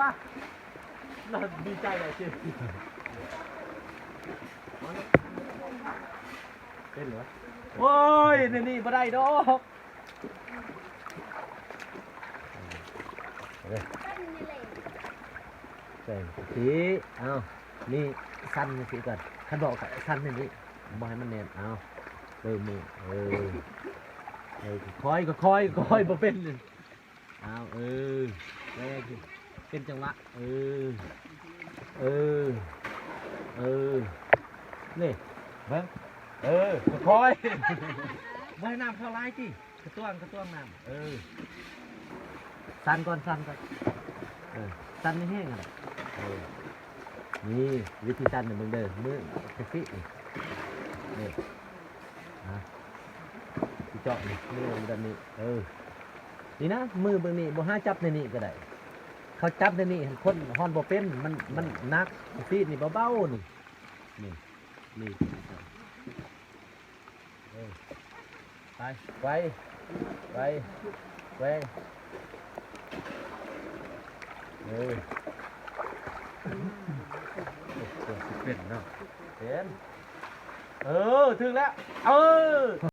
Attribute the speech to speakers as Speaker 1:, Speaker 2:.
Speaker 1: ป่ะน่าดีใจเลยสิเป็นเหรอโอ้ยนี่บ่ได้ดอกใส่สีเอานี่สั้นสิก่อนท่านบอกกับสั้นนี่บอกให้มันแน่นเอามือคอยบ่เป็นเอาเป็นจังหวะนี่เบิ้งคอยไม่น้ำเข้าไล่ที่กระต้วงน้ำสั้นก่อนสั้นไม่แห้งอ่ะนี่วิธีสั้นเนี่ยมึงเดินมือเซ็กซี่นี่ที่เจาะนี่มือมันดันนี่นี่นะมือเบื้องนี้บ่ห้าจับในนี่ก็ได้เขาจับในนี่คนฮอนบ่เป็นมันนักฟีดนี่เบาๆนี่ไปแหวงเป็นเนาะเป็นถึงแล้ว